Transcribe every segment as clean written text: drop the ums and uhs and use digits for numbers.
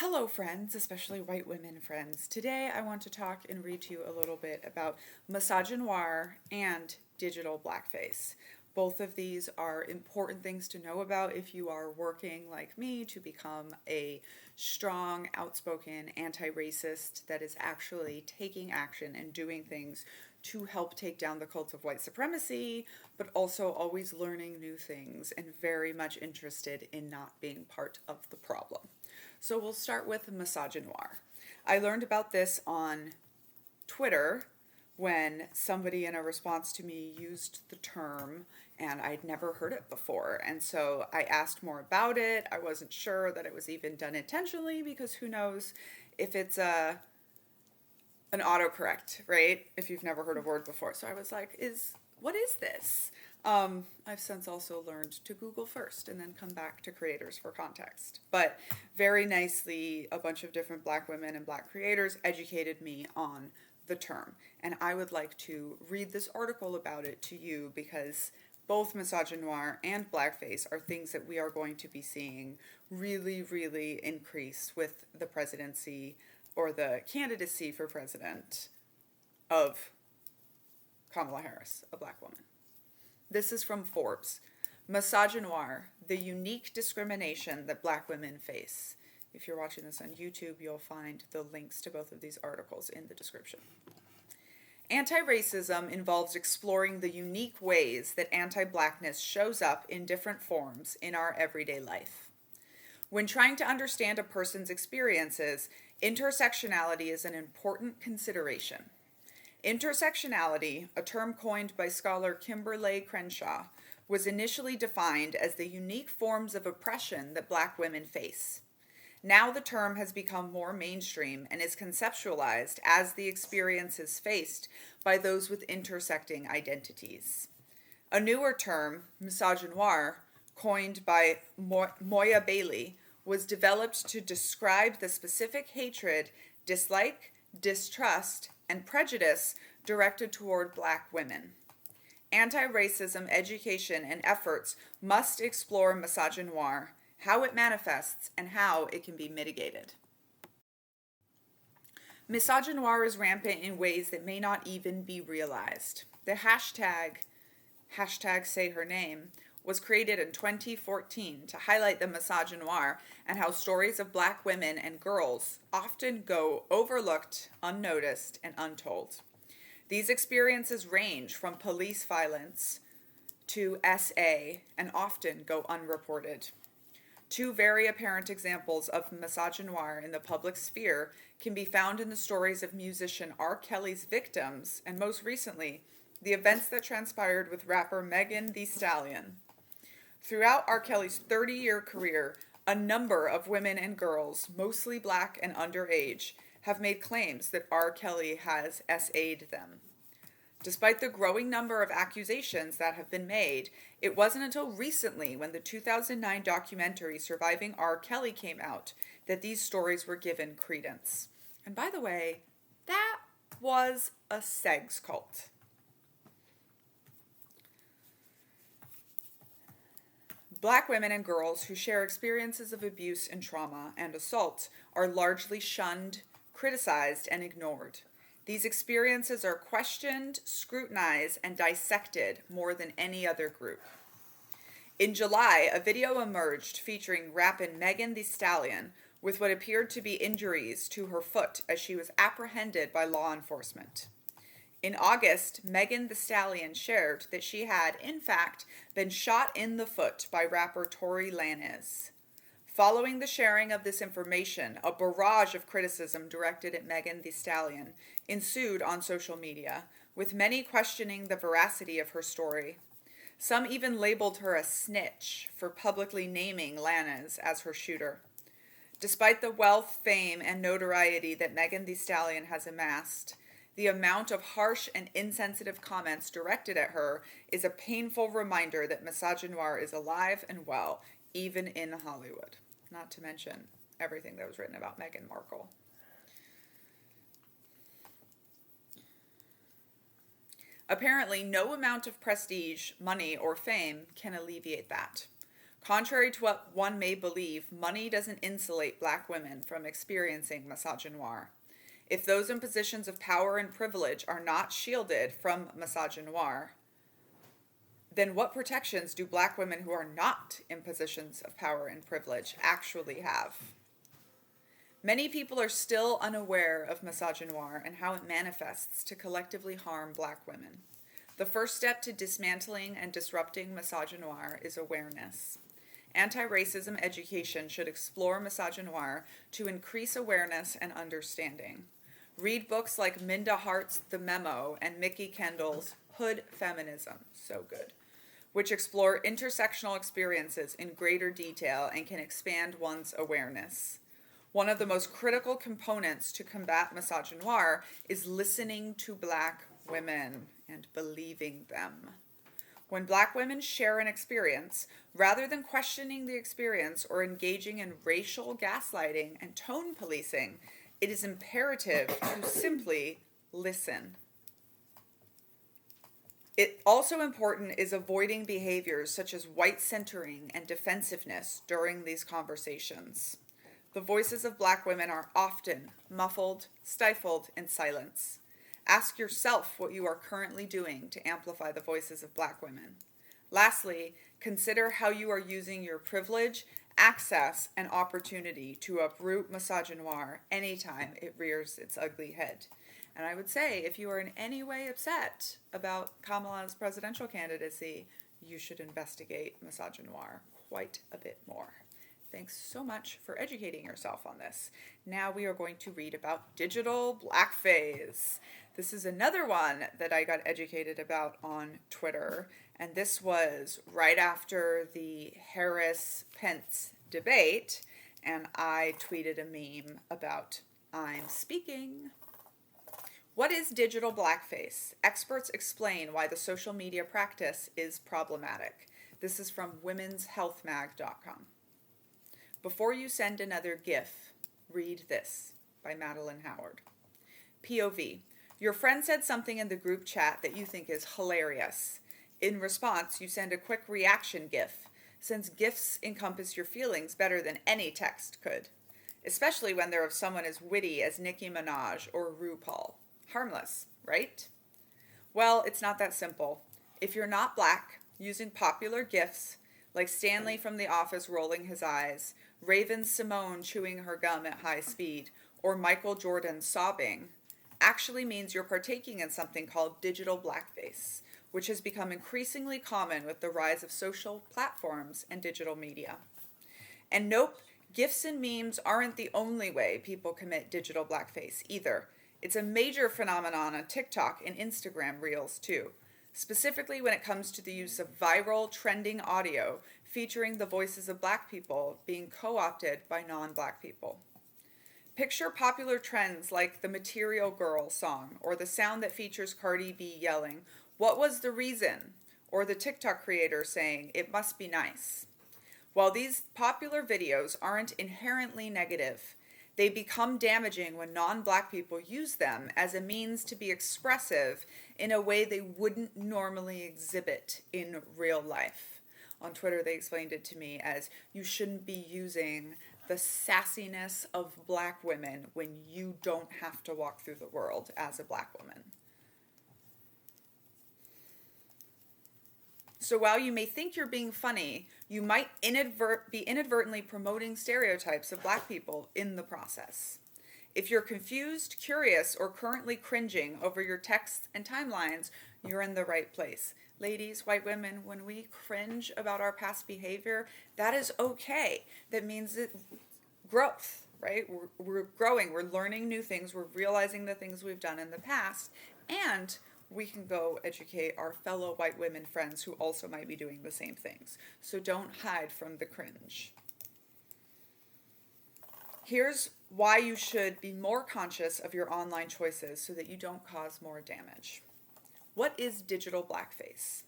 Hello, friends, especially white women friends. Today I want to talk and read to you a little bit about misogynoir and digital blackface. Both of these are important things to know about if you are working like me to become a strong, outspoken anti-racist that is actually taking action and doing things to help take down the cult of white supremacy, but also always learning new things and very much interested in not being part of the problem. So we'll start with misogynoir. I learned about this on Twitter when somebody in a response to me used the term and I'd never heard it before. And so I asked more about it. I wasn't sure that it was even done intentionally because who knows if it's an autocorrect, right? If you've never heard a word before. So I was like, what is this? I've since also learned to Google first and then come back to creators for context. But very nicely, a bunch of different Black women and Black creators educated me on the term. And I would like to read this article about it to you because both misogynoir and blackface are things that we are going to be seeing really, really increase with the presidency or the candidacy for president of Kamala Harris, a Black woman. This is from Forbes. Misogynoir, the unique discrimination that Black women face. If you're watching this on YouTube, you'll find the links to both of these articles in the description. Anti-racism involves exploring the unique ways that anti-Blackness shows up in different forms in our everyday life. When trying to understand a person's experiences, intersectionality is an important consideration. Intersectionality, a term coined by scholar Kimberly Crenshaw, was initially defined as the unique forms of oppression that Black women face. Now the term has become more mainstream and is conceptualized as the experiences faced by those with intersecting identities. A newer term, misogynoir, coined by Moya Bailey, was developed to describe the specific hatred, dislike, distrust, and prejudice directed toward Black women. Anti-racism education and efforts must explore misogynoir, how it manifests, and how it can be mitigated. Misogynoir is rampant in ways that may not even be realized. The hashtag say her name, was created in 2014 to highlight the misogynoir and how stories of Black women and girls often go overlooked, unnoticed, and untold. These experiences range from police violence to SA and often go unreported. Two very apparent examples of misogynoir in the public sphere can be found in the stories of musician R. Kelly's victims and most recently, the events that transpired with rapper Megan Thee Stallion. Throughout R. Kelly's 30-year career, a number of women and girls, mostly Black and underage, have made claims that R. Kelly has SA'd them. Despite the growing number of accusations that have been made, it wasn't until recently when the 2009 documentary Surviving R. Kelly came out that these stories were given credence. And by the way, that was a sex cult. Black women and girls who share experiences of abuse and trauma and assault are largely shunned, criticized, and ignored. These experiences are questioned, scrutinized, and dissected more than any other group. In July, a video emerged featuring rappin' Megan Thee Stallion with what appeared to be injuries to her foot as she was apprehended by law enforcement. In August, Megan Thee Stallion shared that she had, in fact, been shot in the foot by rapper Tory Lanez. Following the sharing of this information, a barrage of criticism directed at Megan Thee Stallion ensued on social media, with many questioning the veracity of her story. Some even labeled her a snitch for publicly naming Lanez as her shooter. Despite the wealth, fame, and notoriety that Megan Thee Stallion has amassed, the amount of harsh and insensitive comments directed at her is a painful reminder that misogynoir is alive and well, even in Hollywood. Not to mention everything that was written about Meghan Markle. Apparently, no amount of prestige, money, or fame can alleviate that. Contrary to what one may believe, money doesn't insulate black women from experiencing misogynoir. If those in positions of power and privilege are not shielded from misogynoir, then what protections do black women who are not in positions of power and privilege actually have? Many people are still unaware of misogynoir and how it manifests to collectively harm black women. The first step to dismantling and disrupting misogynoir is awareness. Anti-racism education should explore misogynoir to increase awareness and understanding. Read books like Minda Hart's The Memo and Mickey Kendall's Hood Feminism, so good, which explore intersectional experiences in greater detail and can expand one's awareness. One of the most critical components to combat misogynoir is listening to black women and believing them. When black women share an experience, rather than questioning the experience or engaging in racial gaslighting and tone policing, it is imperative to simply listen. It also important is avoiding behaviors such as white centering and defensiveness during these conversations. The voices of black women are often muffled, stifled in silence. Ask yourself what you are currently doing to amplify the voices of black women. Lastly, consider how you are using your privilege, access, and opportunity to uproot misogynoir anytime it rears its ugly head. And I would say, if you are in any way upset about Kamala's presidential candidacy, you should investigate misogynoir quite a bit more. Thanks so much for educating yourself on this. Now we are going to read about digital blackface. This is another one that I got educated about on Twitter, and this was right after the Harris-Pence debate, and I tweeted a meme about I'm speaking. What is digital blackface? Experts explain why the social media practice is problematic. This is from womenshealthmag.com. Before you send another GIF, read this by Madeline Howard. POV. Your friend said something in the group chat that you think is hilarious. In response, you send a quick reaction GIF, since GIFs encompass your feelings better than any text could, especially when they're of someone as witty as Nicki Minaj or RuPaul. Harmless, right? Well, it's not that simple. If you're not black, using popular GIFs, like Stanley from The Office rolling his eyes, Raven Simone chewing her gum at high speed, or Michael Jordan sobbing, actually means you're partaking in something called digital blackface, which has become increasingly common with the rise of social platforms and digital media. And nope, GIFs and memes aren't the only way people commit digital blackface either. It's a major phenomenon on TikTok and Instagram Reels too, specifically when it comes to the use of viral, trending audio featuring the voices of black people being co-opted by non-black people. Picture popular trends like the Material Girl song, or the sound that features Cardi B yelling, "What was the reason?" or the TikTok creator saying, "It must be nice." While these popular videos aren't inherently negative, they become damaging when non-black people use them as a means to be expressive in a way they wouldn't normally exhibit in real life. On Twitter, they explained it to me as, you shouldn't be using the sassiness of black women when you don't have to walk through the world as a black woman. So while you may think you're being funny, you might be inadvertently promoting stereotypes of black people in the process. If you're confused, curious, or currently cringing over your texts and timelines, you're in the right place. Ladies, white women, when we cringe about our past behavior, that is okay. That means growth, right? We're growing, we're learning new things, we're realizing the things we've done in the past, and we can go educate our fellow white women friends who also might be doing the same things. So don't hide from the cringe. Here's why you should be more conscious of your online choices so that you don't cause more damage. What is digital blackface?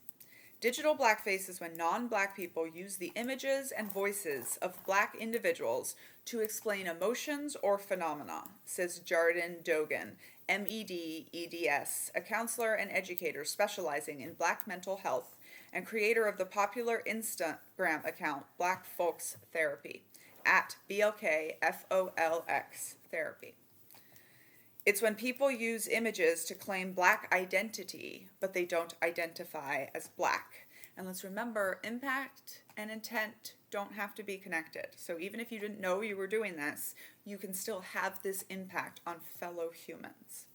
Digital blackface is when non-black people use the images and voices of black individuals to explain emotions or phenomena, says Jardin Dogan, MED, EDS, a counselor and educator specializing in black mental health and creator of the popular Instagram account Black Folks Therapy at BLKFOLX Therapy. It's when people use images to claim Black identity, but they don't identify as Black. And let's remember, impact and intent don't have to be connected. So even if you didn't know you were doing this, you can still have this impact on fellow humans.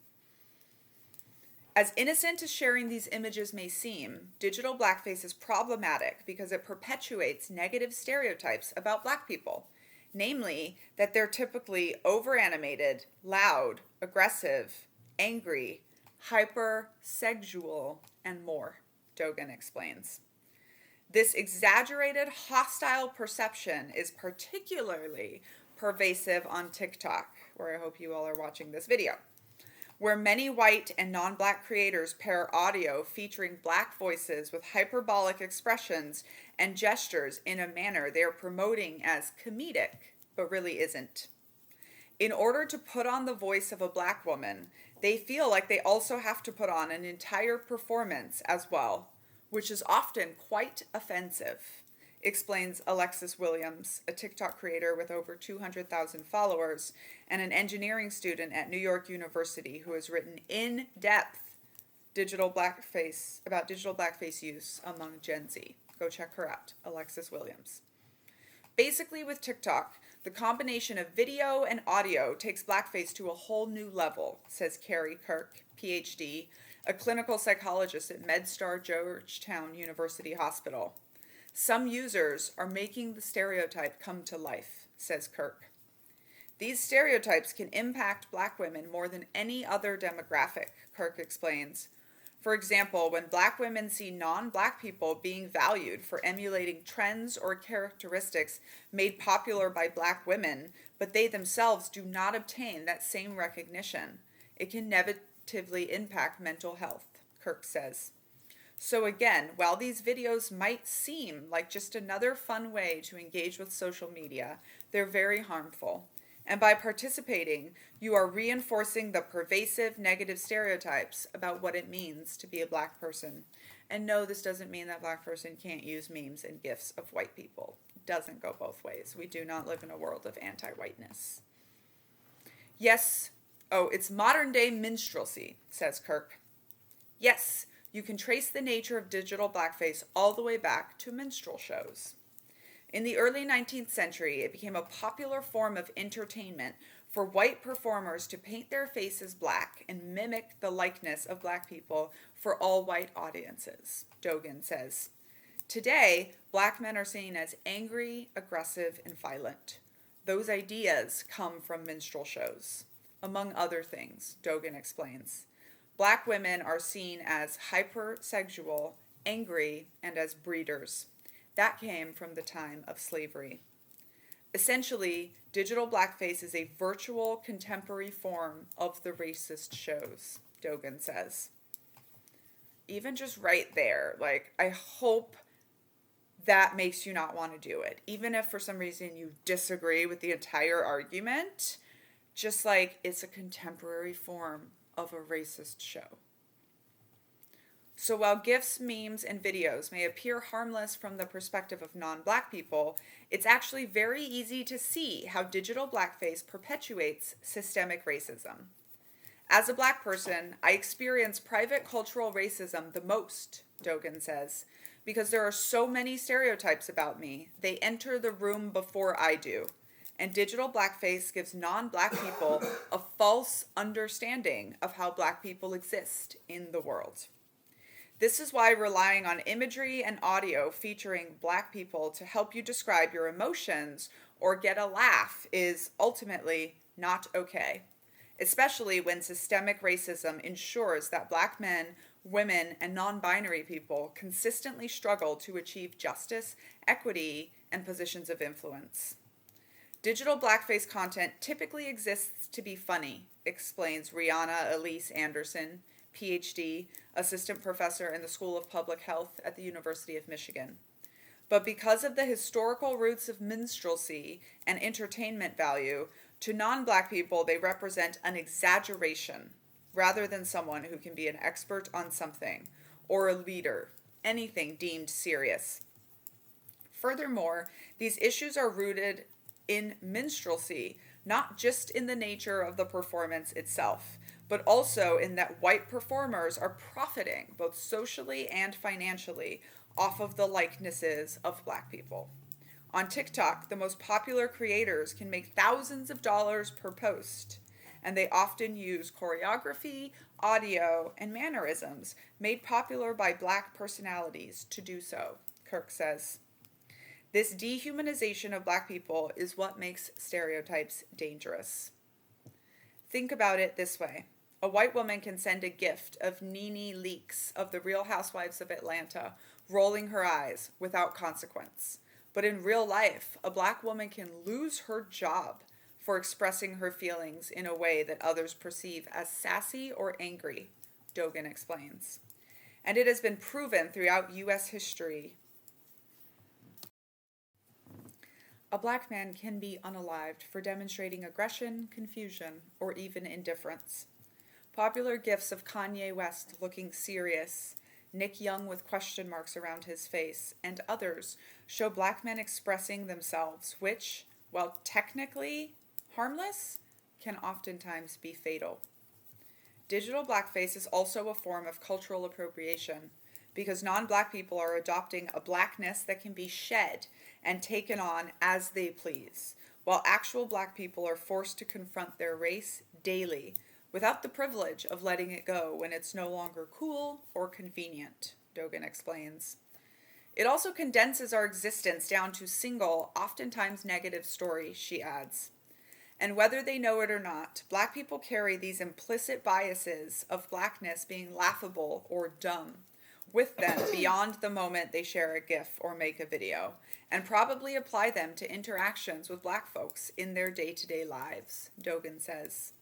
As innocent as sharing these images may seem, digital blackface is problematic because it perpetuates negative stereotypes about Black people. Namely, that they're typically overanimated, loud, aggressive, angry, hypersexual, and more, Dogan explains. This exaggerated, hostile perception is particularly pervasive on TikTok, where I hope you all are watching this video, where many white and non-Black creators pair audio featuring Black voices with hyperbolic expressions and gestures in a manner they are promoting as comedic, but really isn't. In order to put on the voice of a Black woman, they feel like they also have to put on an entire performance as well, which is often quite offensive, explains Alexis Williams, a TikTok creator with over 200,000 followers and an engineering student at New York University who has written in-depth about digital blackface use among Gen Z. Go check her out, Alexis Williams. Basically, with TikTok, the combination of video and audio takes blackface to a whole new level, says Carrie Kirk, PhD, a clinical psychologist at MedStar Georgetown University Hospital. Some users are making the stereotype come to life, says Kirk. These stereotypes can impact Black women more than any other demographic, Kirk explains. For example, when Black women see non-Black people being valued for emulating trends or characteristics made popular by Black women, but they themselves do not obtain that same recognition, it can negatively impact mental health, Kirk says. So again, while these videos might seem like just another fun way to engage with social media, they're very harmful. And by participating, you are reinforcing the pervasive negative stereotypes about what it means to be a Black person. And no, this doesn't mean that Black person can't use memes and GIFs of white people. It doesn't go both ways. We do not live in a world of anti-whiteness. Yes, it's modern day minstrelsy, says Kirk. Yes, you can trace the nature of digital blackface all the way back to minstrel shows. In the early 19th century, it became a popular form of entertainment for white performers to paint their faces Black and mimic the likeness of Black people for all white audiences, Dogan says. Today, Black men are seen as angry, aggressive, and violent. Those ideas come from minstrel shows. Among other things, Dogan explains. Black women are seen as hypersexual, angry, and as breeders. That came from the time of slavery. Essentially, digital blackface is a virtual contemporary form of the racist shows, Dogan says. Even just right there, I hope that makes you not want to do it. Even if for some reason you disagree with the entire argument, just it's a contemporary form of a racist show. So while GIFs, memes, and videos may appear harmless from the perspective of non-Black people, it's actually very easy to see how digital blackface perpetuates systemic racism. As a Black person, I experience private cultural racism the most, Dogan says, because there are so many stereotypes about me. They enter the room before I do. And digital blackface gives non-Black people a false understanding of how Black people exist in the world. This is why relying on imagery and audio featuring Black people to help you describe your emotions or get a laugh is ultimately not okay, especially when systemic racism ensures that Black men, women, and non-binary people consistently struggle to achieve justice, equity, and positions of influence. Digital blackface content typically exists to be funny, explains Rihanna Elise Anderson, PhD, assistant professor in the School of Public Health at the University of Michigan. But because of the historical roots of minstrelsy and entertainment value, to non-Black people they represent an exaggeration rather than someone who can be an expert on something or a leader anything deemed serious. Furthermore, these issues are rooted in minstrelsy, not just in the nature of the performance itself, but also in that white performers are profiting, both socially and financially, off of the likenesses of black people. On TikTok, the most popular creators can make thousands of dollars per post, and they often use choreography, audio, and mannerisms made popular by black personalities to do so, Kirk says. This dehumanization of black people is what makes stereotypes dangerous. Think about it this way. A white woman can send a gift of Nene Leakes of the Real Housewives of Atlanta, rolling her eyes without consequence. But in real life, a black woman can lose her job for expressing her feelings in a way that others perceive as sassy or angry, Dogan explains. And it has been proven throughout U.S. history a black man can be unalived for demonstrating aggression, confusion, or even indifference. Popular gifs of Kanye West looking serious, Nick Young with question marks around his face, and others show black men expressing themselves, which, while technically harmless, can oftentimes be fatal. Digital blackface is also a form of cultural appropriation because non-black people are adopting a blackness that can be shed and taken on as they please, while actual black people are forced to confront their race daily without the privilege of letting it go when it's no longer cool or convenient, Dogan explains. It also condenses our existence down to single, oftentimes negative stories, she adds. And whether they know it or not, black people carry these implicit biases of blackness being laughable or dumb with them beyond the moment they share a GIF or make a video, and probably apply them to interactions with black folks in their day-to-day lives, Dogan says.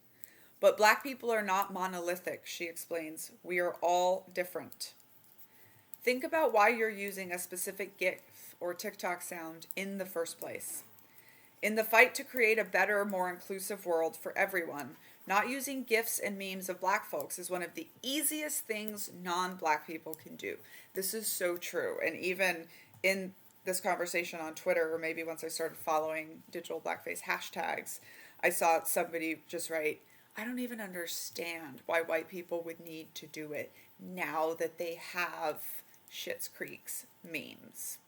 But black people are not monolithic, she explains. We are all different. Think about why you're using a specific GIF or TikTok sound in the first place. In the fight to create a better, more inclusive world for everyone, not using GIFs and memes of black folks is one of the easiest things non-black people can do. This is so true. And even in this conversation on Twitter, or maybe once I started following digital blackface hashtags, I saw somebody just write, I don't even understand why white people would need to do it now that they have Schitt's Creek's memes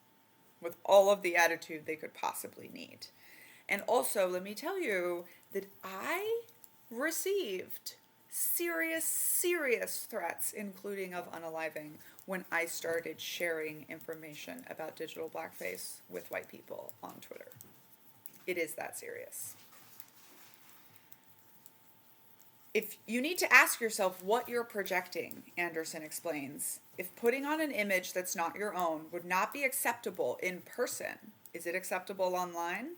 with all of the attitude they could possibly need. And also, let me tell you that I received serious threats, including of unaliving, when I started sharing information about digital blackface with white people on Twitter. It is that serious. If you need to ask yourself what you're projecting, Anderson explains. If putting on an image that's not your own would not be acceptable in person, is it acceptable online?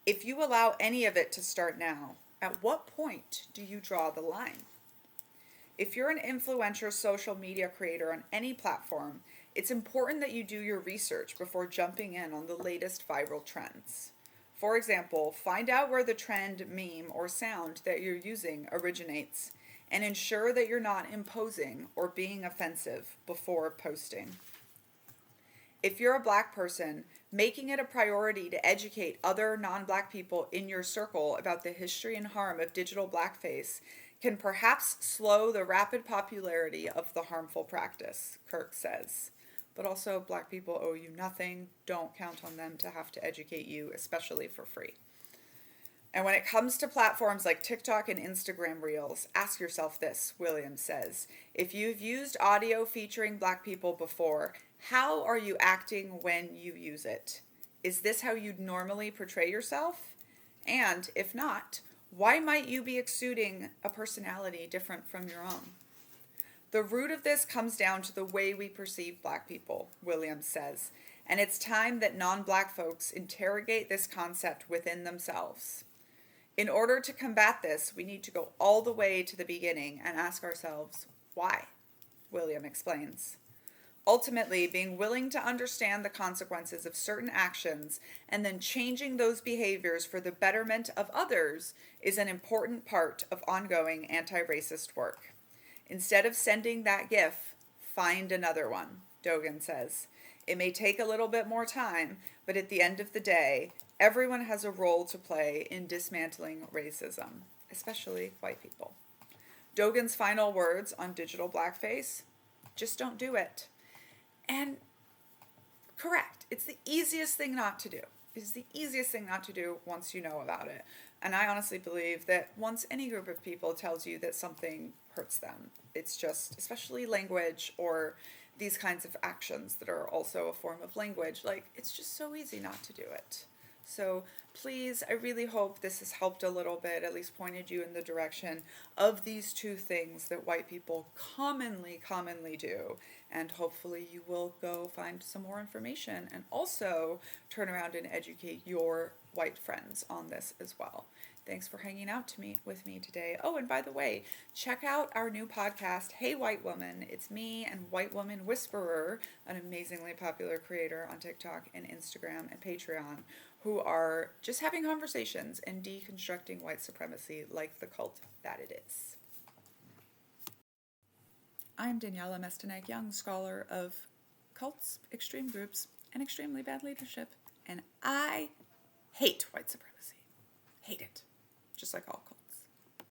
If you allow any of it to start now, at what point do you draw the line? If you're an influencer social media creator on any platform, it's important that you do your research before jumping in on the latest viral trends. For example, find out where the trend, meme, or sound that you're using originates, and ensure that you're not imposing or being offensive before posting. If you're a black person, making it a priority to educate other non-black people in your circle about the history and harm of digital blackface can perhaps slow the rapid popularity of the harmful practice, Kirk says. But also, black people owe you nothing. Don't count on them to have to educate you, especially for free. And when it comes to platforms like TikTok and Instagram Reels, ask yourself this, Williams says. If you've used audio featuring black people before, how are you acting when you use it? Is this how you'd normally portray yourself? And if not, why might you be exuding a personality different from your own? The root of this comes down to the way we perceive black people, Williams says, and it's time that non-black folks interrogate this concept within themselves. In order to combat this, we need to go all the way to the beginning and ask ourselves, why? William explains. Ultimately, being willing to understand the consequences of certain actions and then changing those behaviors for the betterment of others is an important part of ongoing anti-racist work. Instead of sending that GIF, find another one, Dogen says. It may take a little bit more time, but at the end of the day, everyone has a role to play in dismantling racism, especially white people. Dogen's final words on digital blackface: just don't do it. And correct, it's the easiest thing not to do. It's the easiest thing not to do once you know about it. And I honestly believe that once any group of people tells you that something hurts them, it's just, especially language or these kinds of actions that are also a form of language, like, it's just so easy not to do it. So please, I really hope this has helped a little bit, at least pointed you in the direction of these two things that white people commonly do. And hopefully you will go find some more information and also turn around and educate your white friends on this as well. Thanks for hanging out with me today. Oh, and by the way, check out our new podcast, Hey White Woman. It's me and White Woman Whisperer, an amazingly popular creator on TikTok and Instagram and Patreon, who are just having conversations and deconstructing white supremacy like the cult that it is. I'm Daniela Mestenek-Young, scholar of cults, extreme groups, and extremely bad leadership, and I hate white supremacy. Hate it. Just like all cults.